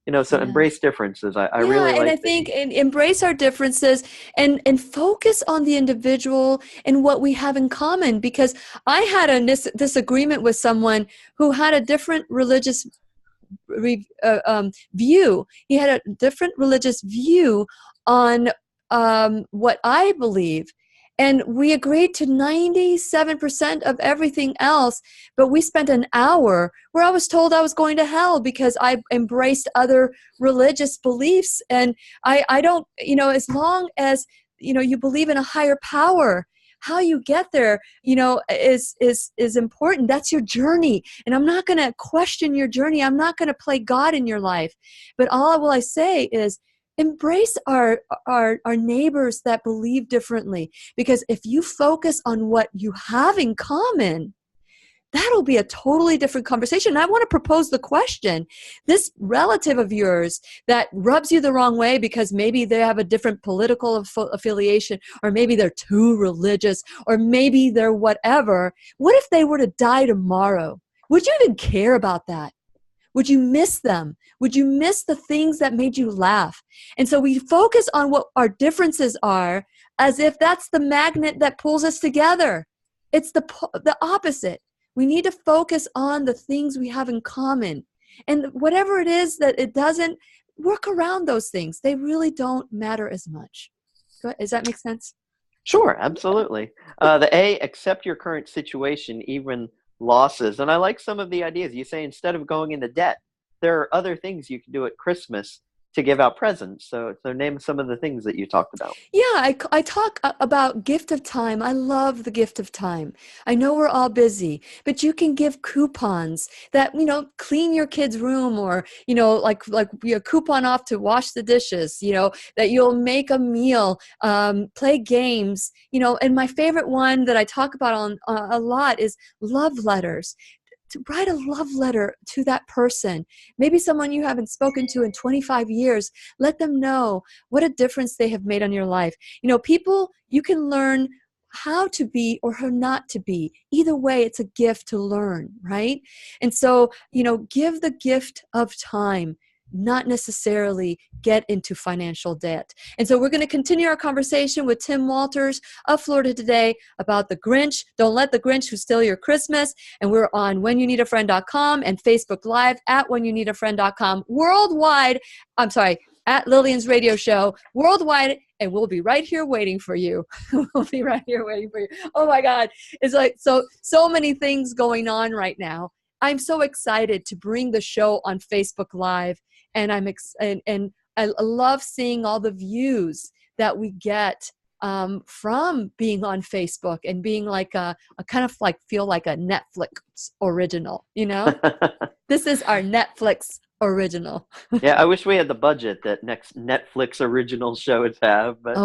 embrace differences. I really like and I think embrace our differences and focus on the individual and what we have in common. Because I had a disagreement with someone who had a different religious view. He had a different religious view on what I believe. And we agreed to 97% of everything else, but we spent an hour where I was told I was going to hell because I embraced other religious beliefs. And I don't, as long as, you believe in a higher power, how you get there, is important. That's your journey. And I'm not going to question your journey. I'm not going to play God in your life. But all I say is, embrace our neighbors that believe differently, because if you focus on what you have in common, that'll be a totally different conversation. I want to propose the question. This relative of yours that rubs you the wrong way because maybe they have a different political affiliation, or maybe they're too religious, or maybe they're whatever. What if they were to die tomorrow? Would you even care about that? Would you miss them? Would you miss the things that made you laugh? And so we focus on what our differences are as if that's the magnet that pulls us together. It's the opposite. We need to focus on the things we have in common. And whatever it is that it doesn't, work around those things. They really don't matter as much. Does that make sense? Sure, absolutely. The A, accept your current situation, even losses. And I like some of the ideas. You say instead of going into debt, there are other things you can do at Christmas to give out presents. So name some of the things that you talked about. Yeah, I talk about gift of time. I love the gift of time. I know we're all busy, but you can give coupons that, clean your kid's room, or, like a coupon off to wash the dishes, that you'll make a meal, play games, and my favorite one that I talk about on a lot is love letters. To write a love letter to that person, maybe someone you haven't spoken to in 25 years. Let them know what a difference they have made on your life. People, you can learn how to be or how not to be. Either way, it's a gift to learn, right? And so, give the gift of time, not necessarily get into financial debt. And so we're going to continue our conversation with Tim Walters of Florida Today about the Grinch. Don't let the Grinch who steal your Christmas. And we're on whenyouneedafriend.com and Facebook Live at whenyouneedafriend.com worldwide. I'm sorry, at Lillian's radio show worldwide. And we'll be right here waiting for you. We'll be right here waiting for you. Oh my God. It's like so many things going on right now. I'm so excited to bring the show on Facebook Live. And and I love seeing all the views that we get from being on Facebook and being like a kind of like feel like a Netflix original, This is our Netflix original. Yeah, I wish we had the budget that next Netflix original shows have, but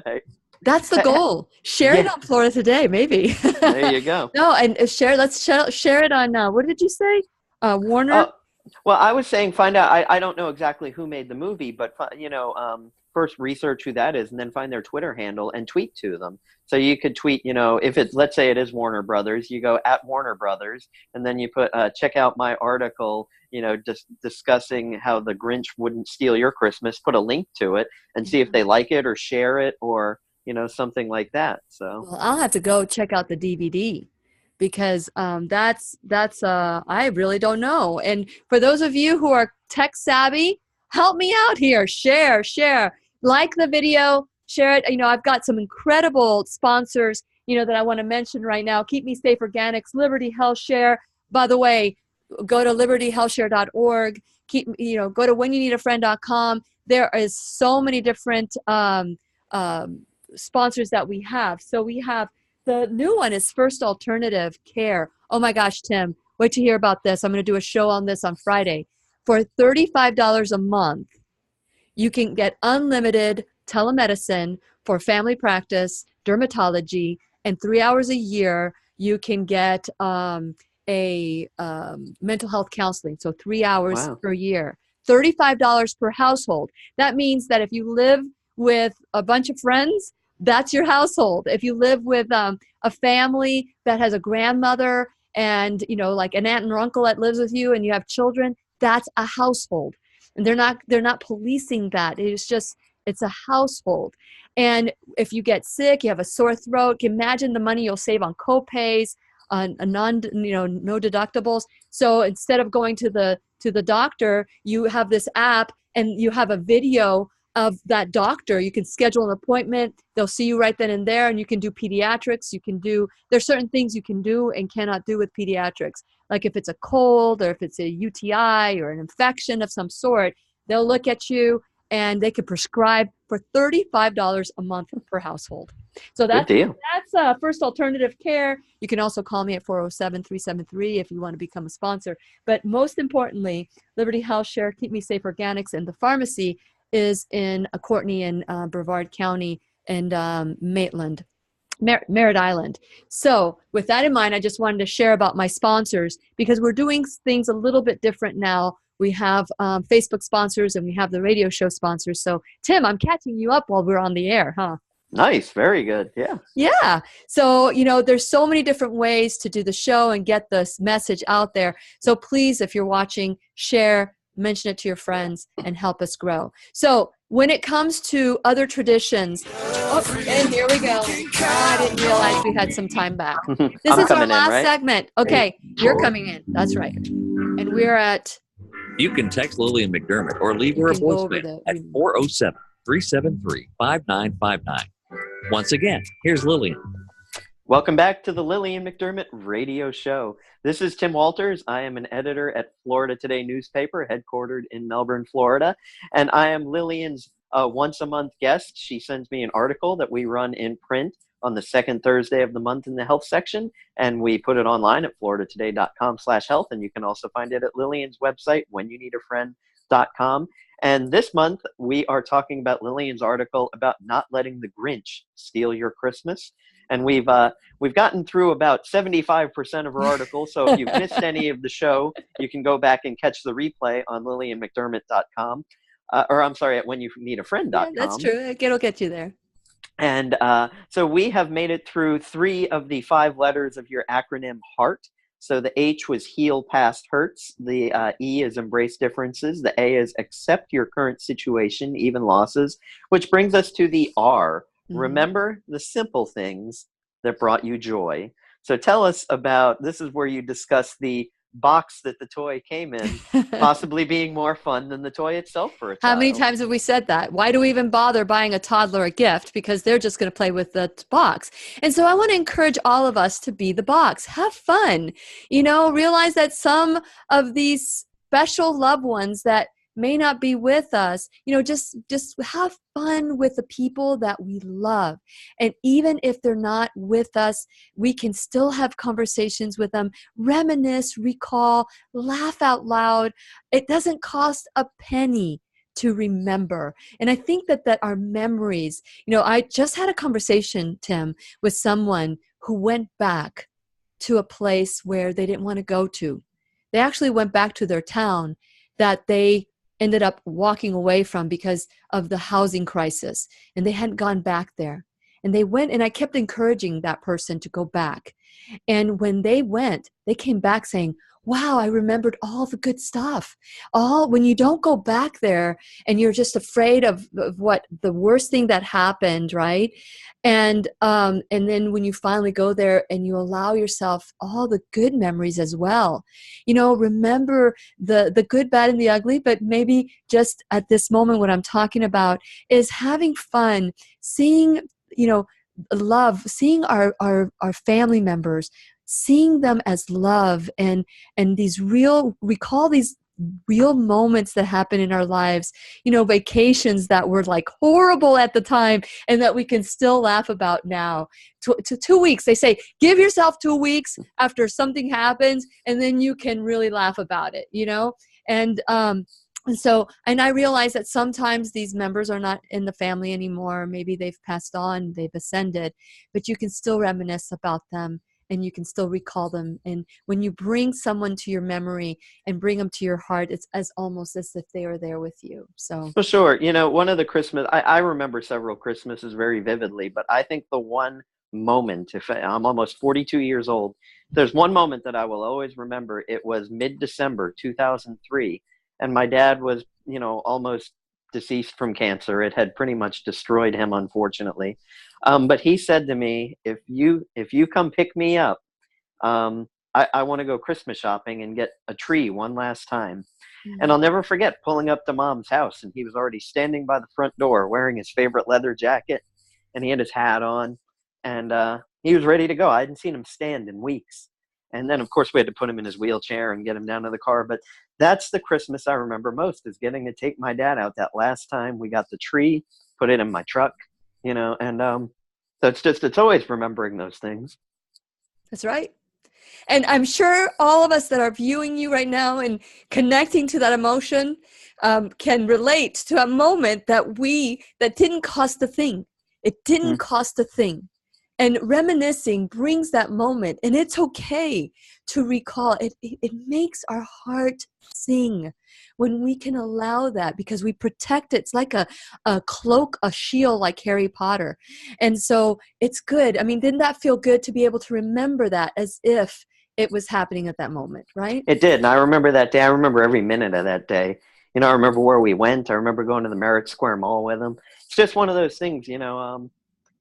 hey. That's the goal. Share it on Florida Today, maybe. There you go. No, and let's share it on, what did you say? Warner? Well, I was saying find out, I don't know exactly who made the movie, but, first research who that is and then find their Twitter handle and tweet to them. So you could tweet, if it's, let's say it is Warner Brothers, you go at Warner Brothers, and then you put, check out my article, discussing how the Grinch wouldn't steal your Christmas, put a link to it and see if they like it or share it or, something like that. So well, I'll have to go check out the DVD. Because that's I really don't know. And for those of you who are tech savvy, help me out here. Share, like the video, share it. I've got some incredible sponsors, that I want to mention right now. Keep Me Safe Organics, Liberty Health Share. By the way, go to libertyhealthshare.org. Go to whenyouneedafriend.com. There is so many different sponsors that we have. So we have. The new one is First Alternative Care. Oh my gosh, Tim, wait to hear about this. I'm going to do a show on this on Friday. For $35 a month, you can get unlimited telemedicine for family practice, dermatology, and 3 hours a year, you can get a mental health counseling. So 3 hours per year, $35 per household. That means that if you live with a bunch of friends, that's your household. If you live with a family that has a grandmother and, like an aunt and uncle that lives with you and you have children, that's a household. And they're not policing that. It's a household. And if you get sick, you have a sore throat, imagine the money you'll save on co-pays, on no deductibles. So instead of going to the doctor, you have this app and you have a video of that doctor. You can schedule an appointment. They'll see you right then and there, and you can do pediatrics. There's certain things you can do and cannot do with pediatrics. Like if it's a cold or if it's a UTI or an infection of some sort, they'll look at you and they could prescribe for $35 a month per household. So that's First Alternative Care. You can also call me at 407-373 if you want to become a sponsor. But most importantly, Liberty Health Share, Keep Me Safe Organics, and the pharmacy is in Courtney and Brevard County and Maitland, Merritt Island. So with that in mind, I just wanted to share about my sponsors because we're doing things a little bit different now. We have Facebook sponsors and we have the radio show sponsors. So Tim, I'm catching you up while we're on the air, huh? Nice. Very good. Yeah. Yeah. So, there's so many different ways to do the show and get this message out there. So please, if you're watching, share, mention it to your friends, and help us grow. So when it comes to other traditions, and here we go. I didn't realize we had some time back. This is our last segment. Okay, you're coming in. That's right. And we're at... You can text Lillian McDermott or leave her a voicemail at 407-373-5959. Once again, here's Lillian. Welcome back to the Lillian McDermott radio show. This is Tim Walters. I am an editor at Florida Today newspaper, headquartered in Melbourne, Florida. And I am Lillian's once-a-month guest. She sends me an article that we run in print on the second Thursday of the month in the health section. And we put it online at floridatoday.com/health. And you can also find it at Lillian's website, whenyounneedafriend.com. And this month, we are talking about Lillian's article about not letting the Grinch steal your Christmas. And we've gotten through about 75% of her article. So if you've missed any of the show, you can go back and catch the replay on lillianmcdermott.com. Or I'm sorry, at whenyounneedafriend.com. Yeah, that's true. It'll get you there. And so we have made it through 3 of the 5 letters of your acronym HEART. So the H was heal past hurts. The E is embrace differences. The A is accept your current situation, even losses, which brings us to the R. Remember the simple things that brought you joy. So tell us about, this is where you discuss the box that the toy came in, possibly being more fun than the toy itself for a child. How many times have we said that? Why do we even bother buying a toddler a gift? Because they're just going to play with the box. And so I want to encourage all of us to be the box. Have fun. Realize that some of these special loved ones that may not be with us, just have fun with the people that we love. And even if they're not with us, we can still have conversations with them, reminisce, recall, laugh out loud. It doesn't cost a penny to remember. And I think that our memories, I just had a conversation, Tim, with someone who went back to a place where they didn't want to go to. They actually went back to their town that they ended up walking away from because of the housing crisis, and they hadn't gone back there. And they went, and I kept encouraging that person to go back. And when they went, they came back saying, wow, I remembered all the good stuff. When you don't go back there and you're just afraid of what the worst thing that happened, right? And then when you finally go there and you allow yourself all the good memories as well, remember the good, bad, and the ugly, but maybe just at this moment, what I'm talking about is having fun, seeing, love, seeing our family members, seeing them as love, and recall these real moments that happen in our lives, vacations that were like horrible at the time and that we can still laugh about now. To 2 weeks, they say, give yourself 2 weeks after something happens and then you can really laugh about it, And I realize that sometimes these members are not in the family anymore. Maybe they've passed on, they've ascended, but you can still reminisce about them and you can still recall them. And when you bring someone to your memory and bring them to your heart, it's almost as if they were there with you. So for sure. One of the Christmas, I remember several Christmases very vividly, but I think the one moment, I'm almost 42 years old, there's one moment that I will always remember. It was mid-December 2003. And my dad was, almost deceased from cancer. It had pretty much destroyed him, unfortunately. But he said to me, if you come pick me up, I want to go Christmas shopping and get a tree one last time. Mm-hmm. And I'll never forget pulling up to Mom's house, and he was already standing by the front door wearing his favorite leather jacket, and he had his hat on, and he was ready to go. I hadn't seen him stand in weeks. And then, of course, we had to put him in his wheelchair and get him down to the car. But that's the Christmas I remember most, is getting to take my dad out that last time. We got the tree, put it in my truck, and so it's always remembering those things. That's right. And I'm sure all of us that are viewing you right now and connecting to that emotion can relate to a moment that didn't cost a thing. It didn't cost a thing. And reminiscing brings that moment, and it's okay to recall. It makes our heart sing when we can allow that, because we protect it. It's like a cloak, a shield, like Harry Potter. And so it's good. I mean, didn't that feel good to be able to remember that as if it was happening at that moment, right? It did. And I remember that day. I remember every minute of that day. I remember where we went. I remember going to the Merritt Square Mall with him. It's just one of those things,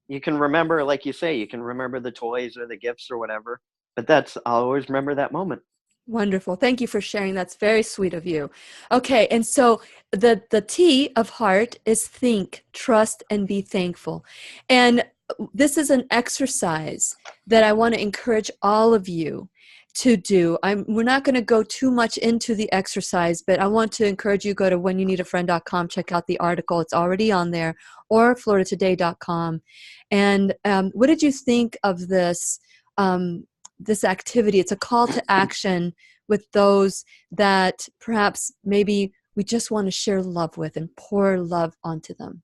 you can remember, like you say, you can remember the toys or the gifts or whatever, but I'll always remember that moment. Wonderful. Thank you for sharing. That's very sweet of you. Okay. And so the T of heart is think, trust, and be thankful. And this is an exercise that I want to encourage all of you to do. We're not going to go too much into the exercise, but I want to encourage you, go to whenyouneedafriend.com, check out the article. It's already on there, or floridatoday.com. And what did you think of this activity? It's a call to action with those that perhaps maybe we just want to share love with and pour love onto them.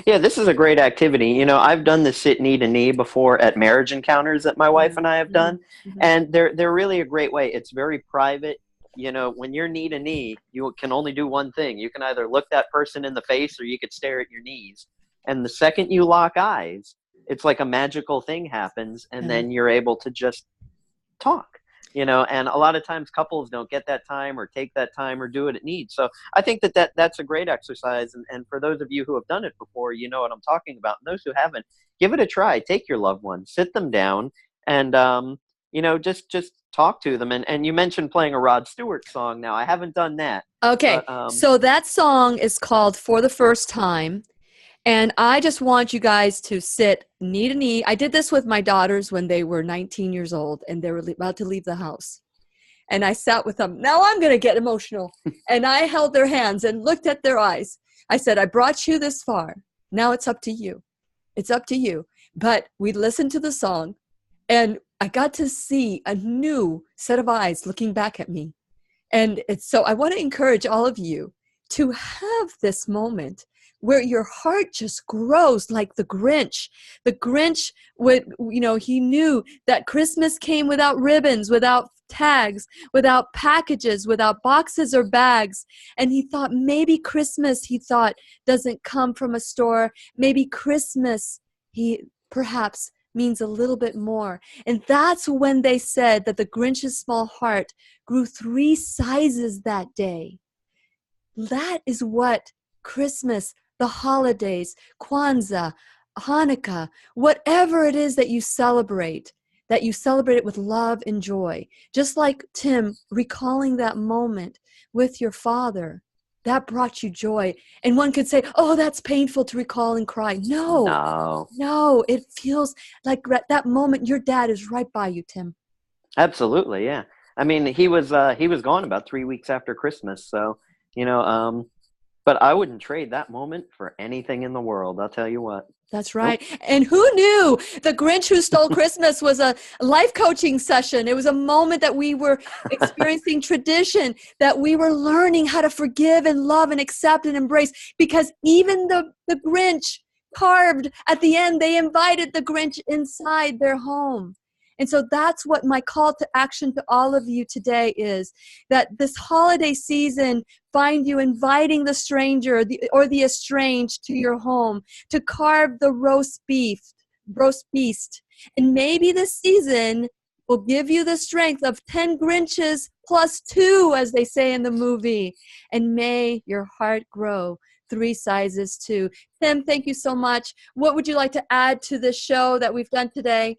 Yeah, this is a great activity. I've done the sit knee to knee before at marriage encounters that my wife and I have done, and they're really a great way. It's very private. When you're knee to knee, you can only do one thing. You can either look that person in the face or you could stare at your knees. And the second you lock eyes, it's like a magical thing happens, and then you're able to just talk. And a lot of times couples don't get that time or take that time or do it at need. So I think that's a great exercise. And for those of you who have done it before, you know what I'm talking about. And those who haven't, give it a try. Take your loved one, sit them down, and, just talk to them. And you mentioned playing a Rod Stewart song. Now, I haven't done that. Okay. But, so that song is called For the First Time. And I just want you guys to sit knee to knee. I did this with my daughters when they were 19 years old and they were about to leave the house. And I sat with them. Now I'm going to get emotional. And I held their hands and looked at their eyes. I said, I brought you this far. Now it's up to you. It's up to you. But we listened to the song and I got to see a new set of eyes looking back at me. And so I want to encourage all of you to have this moment where your heart just grows like the Grinch. The Grinch, he knew that Christmas came without ribbons, without tags, without packages, without boxes or bags. And he thought maybe Christmas, doesn't come from a store. Maybe Christmas, perhaps means a little bit more. And that's when they said that the Grinch's small heart grew 3 sizes that day. That is what Christmas, the holidays, Kwanzaa, Hanukkah, whatever it is that you celebrate it with love and joy. Just like Tim recalling that moment with your father, that brought you joy. And one could say, oh, that's painful to recall and cry. No, it feels like that moment your dad is right by you, Tim. Absolutely, yeah. I mean, he was gone about 3 weeks after Christmas, so, but I wouldn't trade that moment for anything in the world. I'll tell you what. That's right. Nope. And who knew The Grinch Who Stole Christmas was a life coaching session? It was a moment that we were experiencing tradition, that we were learning how to forgive and love and accept and embrace, because even the Grinch carved at the end, they invited the Grinch inside their home. And so that's what my call to action to all of you today is, that this holiday season find you inviting the stranger or the estranged to your home to carve the roast beast. And maybe this season will give you the strength of 10 Grinches plus 2, as they say in the movie. And may your heart grow 3 sizes too. Tim, thank you so much. What would you like to add to this show that we've done today?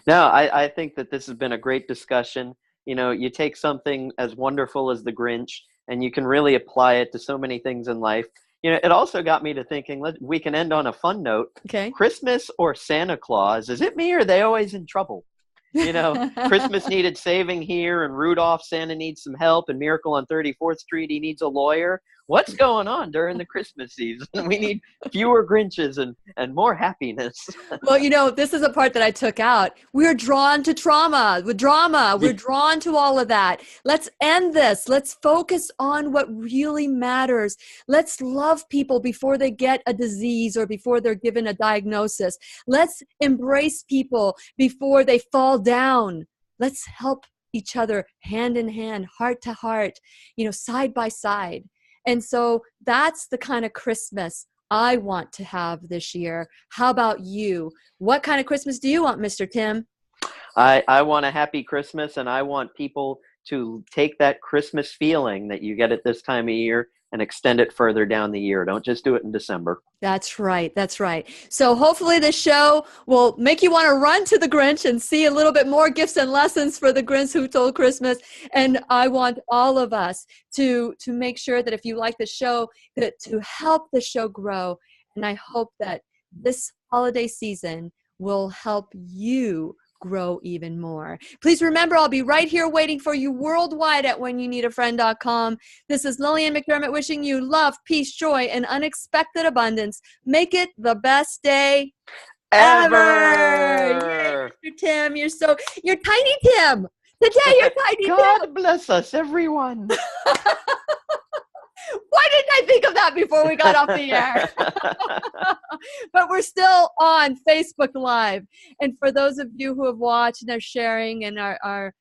No, I think that this has been a great discussion. You take something as wonderful as the Grinch and you can really apply it to so many things in life. It also got me to thinking, we can end on a fun note. Okay. Christmas or Santa Claus, is it me or are they always in trouble? Christmas needed saving here, and Rudolph, Santa needs some help, and Miracle on 34th Street, he needs a lawyer. What's going on during the Christmas season? We need fewer Grinches and more happiness. Well, this is a part that I took out. We're drawn to drama. We're drawn to all of that. Let's end this. Let's focus on what really matters. Let's love people before they get a disease or before they're given a diagnosis. Let's embrace people before they fall down. Let's help each other hand in hand, heart to heart, side by side. And so that's the kind of Christmas I want to have this year. How about you? What kind of Christmas do you want, Mr. Tim? I want a happy Christmas, and I want people to take that Christmas feeling that you get at this time of year and extend it further down the year. Don't just do it in December. That's right. That's right. So hopefully this show will make you want to run to the Grinch and see a little bit more gifts and lessons for the Grinch Who Stole Christmas. And I want all of us to make sure that if you like the show, that to help the show grow. And I hope that this holiday season will help you grow even more. Please remember, I'll be right here waiting for you worldwide at whenyouneedafriend.com. This is Lillian McDermott wishing you love, peace, joy, and unexpected abundance. Make it the best day ever. Yay, Mr. Tim, you're Tiny Tim. Today you're Tiny Tim. God bless us, everyone. Why didn't I think of that before we got off the air? But we're still on Facebook Live. And for those of you who have watched and are sharing and are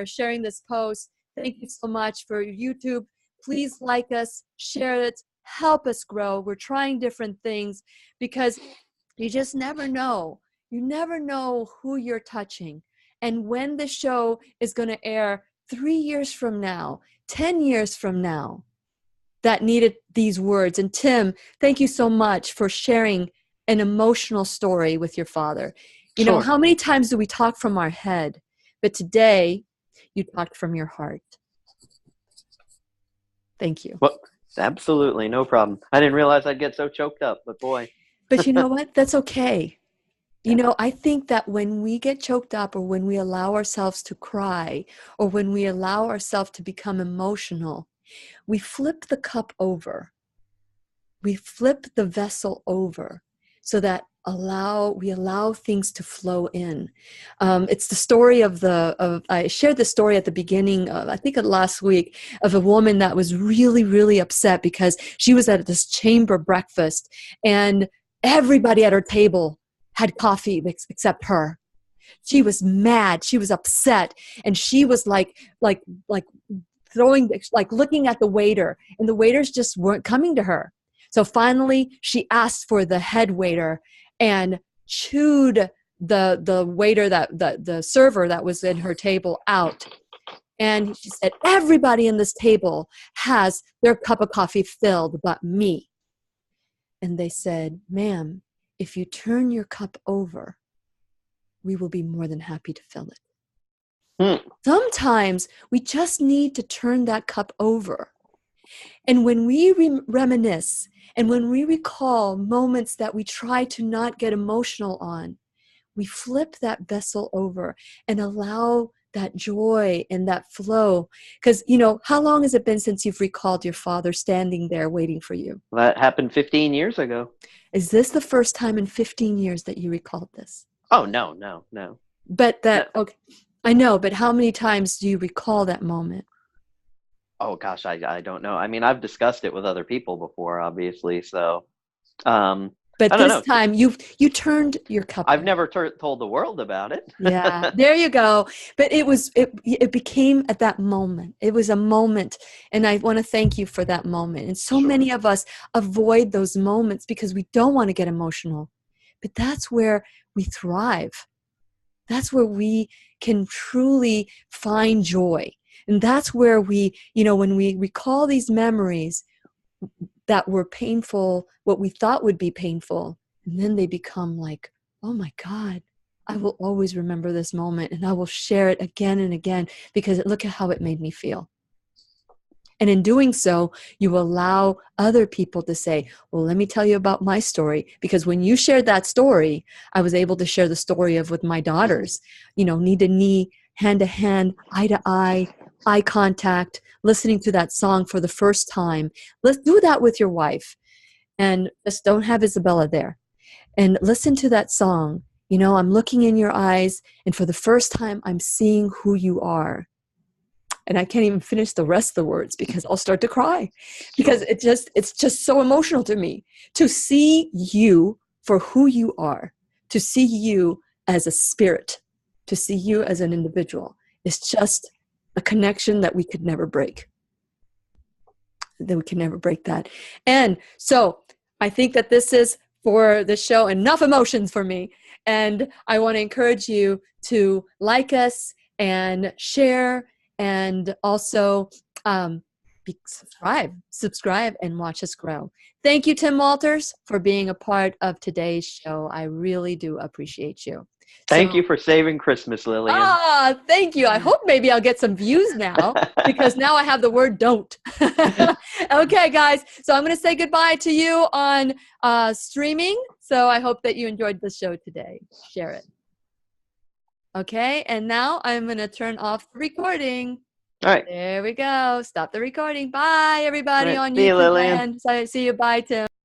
sharing this post, thank you so much. For YouTube, please like us, share it, help us grow. We're trying different things because you just never know. You never know who you're touching. And when the show is going to air 3 years from now, 10 years from now, that needed these words. And Tim, thank you so much for sharing an emotional story with your father. You know, how many times do we talk from our head? But today, you talked from your heart. Thank you. Well, absolutely, no problem. I didn't realize I'd get so choked up, but boy. But you know what? That's okay. You know, I think that when we get choked up or when we allow ourselves to cry or when we allow ourselves to become emotional, we flip the cup over. We flip the vessel over so that we allow things to flow in. It's the story I shared the story at the beginning of, I think last week, of a woman that was really, really upset because she was at this chamber breakfast and everybody at her table had coffee except her. She was mad. She was upset. And she was like looking at the waiter, and the waiters just weren't coming to her. So finally she asked for the head waiter and chewed the waiter, the server that was in her table out. And she said, everybody in this table has their cup of coffee filled but me. And they said, ma'am, if you turn your cup over, we will be more than happy to fill it. Sometimes we just need to turn that cup over. And when we reminisce and when we recall moments that we try to not get emotional on, we flip that vessel over and allow that joy and that flow. Because, you know, how long has it been since you've recalled your father standing there waiting for you? That happened 15 years ago. Is this the first time in 15 years that you recalled this? Oh, no. But okay. I know, but how many times do you recall that moment? Oh, gosh, I don't know. I mean, I've discussed it with other people before, obviously. So, but this time you turned your cup. I've never told the world about it. Yeah, there you go. But it became at that moment. It was a moment. And I want to thank you for that moment. And so many of us avoid those moments because we don't want to get emotional. But that's where we thrive. That's where we can truly find joy. And that's where we, you know, when we recall these memories that were painful, what we thought would be painful, and then they become like, oh my God, I will always remember this moment and I will share it again and again because look at how it made me feel. And in doing so, you allow other people to say, well, let me tell you about my story. Because when you shared that story, I was able to share the story with my daughters, you know, knee to knee, hand to hand, eye to eye contact, listening to that song for the first time. Let's do that with your wife. And just don't have Isabella there. And listen to that song. You know, I'm looking in your eyes, and for the first time, I'm seeing who you are. And I can't even finish the rest of the words because I'll start to cry because it's just so emotional to me to see you for who you are, to see you as a spirit, to see you as an individual. It's just a connection that we could never break. That we can never break that. And so I think that this is for the show enough emotions for me. And I want to encourage you to like us and share. And also subscribe and watch us grow. Thank you, Tim Walters, for being a part of today's show. I really do appreciate you. Thank you for saving Christmas, Lillian. Thank you. I hope maybe I'll get some views now because now I have the word don't. Okay, guys. So I'm going to say goodbye to you on streaming. So I hope that you enjoyed the show today. Share it. Okay, and now I'm going to turn off the recording. All right. There we go. Stop the recording. Bye, everybody All right. on See you, YouTube Lillian. land. So, see you. Bye, Tim.